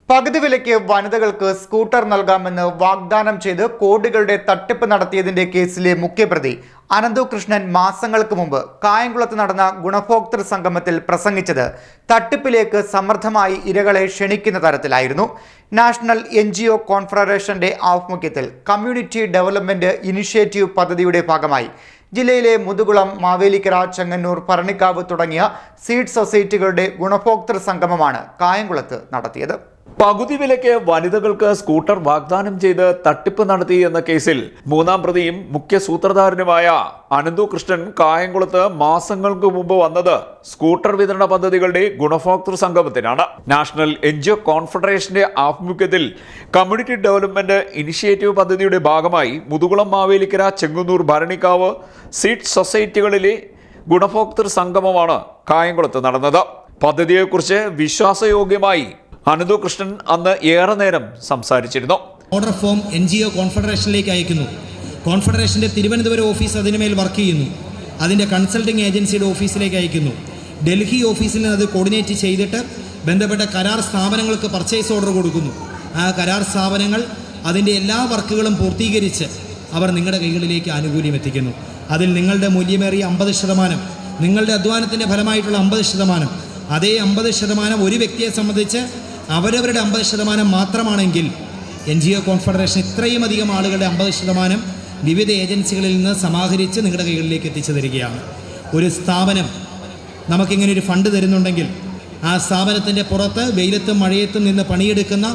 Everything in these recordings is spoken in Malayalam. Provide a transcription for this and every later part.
പകുതി വിലയ്ക്ക് വനിതകൾക്ക് സ്കൂട്ടർ നൽകാമെന്ന് വാഗ്ദാനം ചെയ്ത് കോടികളുടെ തട്ടിപ്പ് നടത്തിയതിന്റെ കേസിലെ മുഖ്യപ്രതി അനന്തു കൃഷ്ണൻ മാസങ്ങൾക്ക് മുമ്പ് കായംകുളത്ത് നടന്ന ഗുണഭോക്തൃ സംഗമത്തിൽ പ്രസംഗിച്ചത് തട്ടിപ്പിലേക്ക് സമർത്ഥമായി ഇരകളെ ക്ഷണിക്കുന്ന തരത്തിലായിരുന്നു. നാഷണൽ NGO കോൺഫെഡറേഷന്റെ ആഭിമുഖ്യത്തിൽ കമ്മ്യൂണിറ്റി ഡെവലപ്മെന്റ് ഇനിഷ്യേറ്റീവ് പദ്ധതിയുടെ ഭാഗമായി ജില്ലയിലെ മുതുകുളം, മാവേലിക്കര, ചെങ്ങന്നൂർ, ഭരണിക്കാവ് തുടങ്ങിയ സീഡ് സൊസൈറ്റികളുടെ ഗുണഭോക്തൃ സംഗമമാണ് കായംകുളത്ത് നടത്തിയത്. പകുതി വിലയ്ക്ക് വനിതകൾക്ക് സ്കൂട്ടർ വാഗ്ദാനം ചെയ്ത് തട്ടിപ്പ് നടത്തി എന്ന കേസിൽ മൂന്നാം പ്രതിയും മുഖ്യ സൂത്രധാരനുമായ അനന്തു കൃഷ്ണൻ കായംകുളത്ത് മാസങ്ങൾക്ക് മുമ്പ് വന്നത് സ്കൂട്ടർ വിതരണ പദ്ധതികളുടെ ഗുണഭോക്തൃ സംഗമത്തിനാണ്. നാഷണൽ NGO കോൺഫെഡറേഷന്റെ ആഭിമുഖ്യത്തിൽ കമ്മ്യൂണിറ്റി ഡെവലപ്മെന്റ് ഇനിഷ്യേറ്റീവ് പദ്ധതിയുടെ ഭാഗമായി മുതുകുളം, മാവേലിക്കര, ചെങ്ങന്നൂർ, ഭരണിക്കാവ് സീഡ് സൊസൈറ്റികളിലെ ഗുണഭോക്തൃ സംഗമമാണ് കായംകുളത്ത് നടന്നത്. പദ്ധതിയെക്കുറിച്ച് വിശ്വാസയോഗ്യമായി അനന്തു കൃഷ്ണൻ അന്ന് ഏറെ നേരം സംസാരിച്ചിരുന്നു. ഓർഡർ ഫോം NGO കോൺഫെഡറേഷനിലേക്ക് അയക്കുന്നു. കോൺഫെഡറേഷന്റെ തിരുവനന്തപുരം ഓഫീസ് അതിനുമേൽ വർക്ക് ചെയ്യുന്നു. അതിൻ്റെ കൺസൾട്ടിംഗ് ഏജൻസിയുടെ ഓഫീസിലേക്ക് അയക്കുന്നു. ഡൽഹി ഓഫീസിൽ നിന്ന് അത് കോർഡിനേറ്റ് ചെയ്തിട്ട് ബന്ധപ്പെട്ട കരാർ സ്ഥാപനങ്ങൾക്ക് പർച്ചേസ് ഓർഡർ കൊടുക്കുന്നു. ആ കരാർ സ്ഥാപനങ്ങൾ അതിൻ്റെ എല്ലാ വർക്കുകളും പൂർത്തീകരിച്ച് അവർ നിങ്ങളുടെ കൈകളിലേക്ക് ആനുകൂല്യം എത്തിക്കുന്നു. അതിൽ നിങ്ങളുടെ മൂല്യമേറിയ 50%, നിങ്ങളുടെ അധ്വാനത്തിൻ്റെ ഫലമായിട്ടുള്ള 50%, അതേ 50% ഒരു വ്യക്തിയെ സംബന്ധിച്ച് അവരവരുടെ 50% മാത്രമാണെങ്കിൽ NGO കോൺഫെഡറേഷൻ ഇത്രയും അധികം ആളുകളുടെ 50% വിവിധ ഏജൻസികളിൽ നിന്ന് സമാഹരിച്ച് നിങ്ങളുടെ കൈകളിലേക്ക് എത്തിച്ചു തരികയാണ്. ഒരു സ്ഥാപനം നമുക്കിങ്ങനെ ഒരു ഫണ്ട് തരുന്നുണ്ടെങ്കിൽ ആ സ്ഥാപനത്തിൻ്റെ പുറത്ത് വെയിലത്തും മഴയത്തും നിന്ന് പണിയെടുക്കുന്ന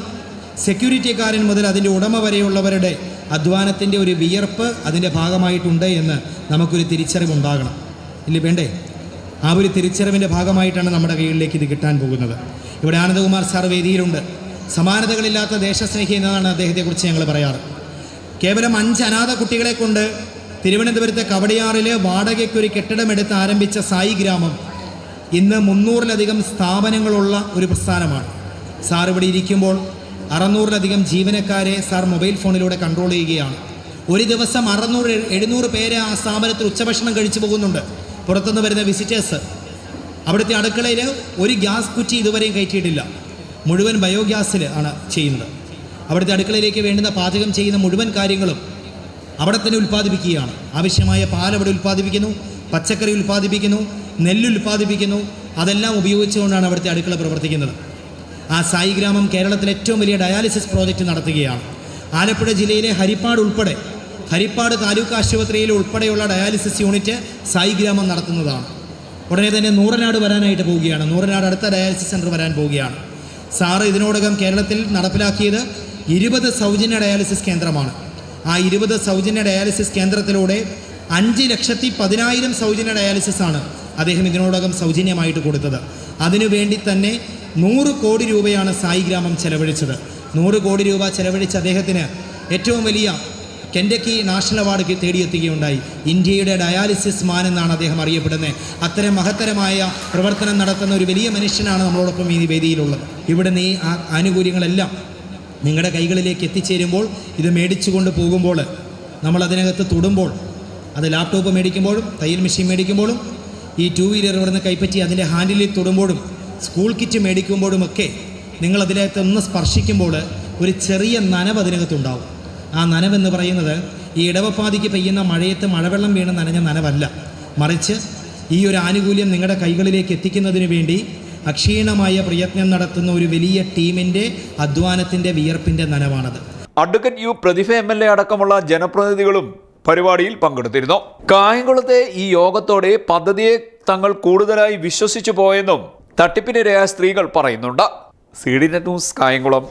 സെക്യൂരിറ്റിക്കാരൻ മുതൽ അതിൻ്റെ ഉടമ വരെയുള്ളവരുടെ അധ്വാനത്തിൻ്റെ ഒരു വിയർപ്പ് അതിൻ്റെ ഭാഗമായിട്ടുണ്ട് എന്ന് നമുക്കൊരു തിരിച്ചറിവുണ്ടാകണം. ഇല്ല വേണ്ടേ? ആ ഒരു തിരിച്ചറിവിൻ്റെ ഭാഗമായിട്ടാണ് നമ്മുടെ കൈകളിലേക്ക് ഇത് കിട്ടാൻ പോകുന്നത്. ഇവിടെ ആനന്ദകുമാർ സാർ വേദിയിലുണ്ട്. സമാനതകളില്ലാത്ത ദേശസ്നേഹി എന്നതാണ് അദ്ദേഹത്തെക്കുറിച്ച് ഞങ്ങൾ പറയാറ്. കേവലം 5 അനാഥ കുട്ടികളെ കൊണ്ട് തിരുവനന്തപുരത്തെ കവടിയാറിൽ വാടകയ്ക്കൊരു കെട്ടിടമെടുത്ത് ആരംഭിച്ച സായി ഗ്രാമം ഇന്ന് 300-ലധികം സ്ഥാപനങ്ങളുള്ള ഒരു പ്രസ്ഥാനമാണ്. സാർ ഇവിടെ ഇരിക്കുമ്പോൾ 600-ലധികം ജീവനക്കാരെ സാർ മൊബൈൽ ഫോണിലൂടെ കൺട്രോൾ ചെയ്യുകയാണ്. ഒരു ദിവസം 600-700 പേര് ആ സ്ഥാപനത്തിൽ ഉച്ചഭക്ഷണം കഴിച്ചു പോകുന്നുണ്ട്. പുറത്തുനിന്ന് വരുന്ന വിസിറ്റേഴ്സ്. അവിടുത്തെ അടുക്കളയിൽ ഒരു ഗ്യാസ് കുറ്റി ഇതുവരെയും കയറ്റിയിട്ടില്ല. മുഴുവൻ ബയോഗ്യാസിൽ ആണ് ചെയ്യുന്നത്. അവിടുത്തെ അടുക്കളയിലേക്ക് വേണ്ടുന്ന പാചകം ചെയ്യുന്ന മുഴുവൻ കാര്യങ്ങളും അവിടെ തന്നെ ഉൽപ്പാദിപ്പിക്കുകയാണ്. ആവശ്യമായ പാൽ അവിടെ ഉൽപ്പാദിപ്പിക്കുന്നു, പച്ചക്കറി ഉൽപ്പാദിപ്പിക്കുന്നു, നെല്ല് ഉൽപ്പാദിപ്പിക്കുന്നു. അതെല്ലാം ഉപയോഗിച്ചുകൊണ്ടാണ് അവിടുത്തെ അടുക്കള പ്രവർത്തിക്കുന്നത്. ആ സായി ഗ്രാമം കേരളത്തിലെ ഏറ്റവും വലിയ ഡയാലിസിസ് പ്രോജക്റ്റ് നടത്തുകയാണ്. ആലപ്പുഴ ജില്ലയിലെ ഹരിപ്പാട് താലൂക്ക് ആശുപത്രിയിൽ ഉൾപ്പെടെയുള്ള ഡയാലിസിസ് യൂണിറ്റ് സായി ഗ്രാമം നടത്തുന്നതാണ്. ഉടനെ തന്നെ നൂറനാട് വരാനായിട്ട് പോവുകയാണ്. നൂറനാട് അടുത്ത ഡയാലിസിസ് സെൻറ്റർ വരാൻ പോവുകയാണ്. സാറ് ഇതിനോടകം കേരളത്തിൽ നടപ്പിലാക്കിയത് 20 സൗജന്യ ഡയാലിസിസ് കേന്ദ്രമാണ്. ആ 20 സൗജന്യ ഡയാലിസിസ് കേന്ദ്രത്തിലൂടെ 5,10,000 സൗജന്യ ഡയാലിസിസാണ് അദ്ദേഹം ഇതിനോടകം സൗജന്യമായിട്ട് കൊടുത്തത്. അതിനുവേണ്ടി തന്നെ 100 കോടി രൂപയാണ് സായി ഗ്രാമം ചെലവഴിച്ചത്. 100 കോടി രൂപ ചെലവഴിച്ച അദ്ദേഹത്തിന് ഏറ്റവും വലിയ കെൻഡക്കി നാഷണൽ അവാർഡ് തേടിയെത്തുകയുണ്ടായി. ഇന്ത്യയുടെ ഡയാലിസിസ് മാൻ എന്നാണ് അദ്ദേഹം അറിയപ്പെടുന്നത്. അത്തരം മഹത്തരമായ പ്രവർത്തനം നടത്തുന്ന ഒരു വലിയ മനുഷ്യനാണ് നമ്മളോടൊപ്പം ഈ വേദിയിലുള്ളത്. ഇവിടെ ഈ ആനുകൂല്യങ്ങളെല്ലാം നിങ്ങളുടെ കൈകളിലേക്ക് എത്തിച്ചേരുമ്പോൾ, ഇത് മേടിച്ചുകൊണ്ട് പോകുമ്പോൾ, നമ്മൾ അതിനകത്ത് തൊടുമ്പോൾ, അത് ലാപ്ടോപ്പ് മേടിക്കുമ്പോഴും തയ്യൽ മെഷീൻ മേടിക്കുമ്പോഴും ഈ 2 വീലർ ഇവിടുന്ന് കൈപ്പറ്റി അതിൻ്റെ ഹാൻഡിലിൽ തൊടുമ്പോഴും സ്കൂൾ കിറ്റ് മേടിക്കുമ്പോഴുമൊക്കെ നിങ്ങൾ അതിനകത്ത് ഒന്ന് സ്പർശിക്കുമ്പോൾ ഒരു ചെറിയ നനവ് അതിനകത്തുണ്ടാവും. ആ നനവെന്ന് പറയുന്നത് ഈ ഇടവപ്പാതിക്ക് പെയ്യുന്ന മഴയത്ത് മഴവെള്ളം വീണ് നനഞ്ഞ നനവല്ല, മറിച്ച് ഈ ഒരു ആനുകൂല്യം നിങ്ങളുടെ കൈകളിലേക്ക് എത്തിക്കുന്നതിന് വേണ്ടി അക്ഷീണമായ പ്രയത്നം നടത്തുന്ന ഒരു വലിയ ടീമിൻ്റെ അധ്വാനത്തിൻ്റെ വിയർപ്പിൻ്റെ നനവാണത്. അഡ്വക്കേറ്റ് U പ്രതിഭ MLA അടക്കമുള്ള ജനപ്രതിനിധികളും പരിപാടിയിൽ പങ്കെടുത്തിരുന്നു. കായംകുളത്തെ ഈ യോഗത്തോടെ പദ്ധതിയെ തങ്ങൾ കൂടുതലായി വിശ്വസിച്ചു പോയെന്നും തട്ടിപ്പിനിരയായ സ്ത്രീകൾ പറയുന്നുണ്ട്. CDNet news, Kayamkulam.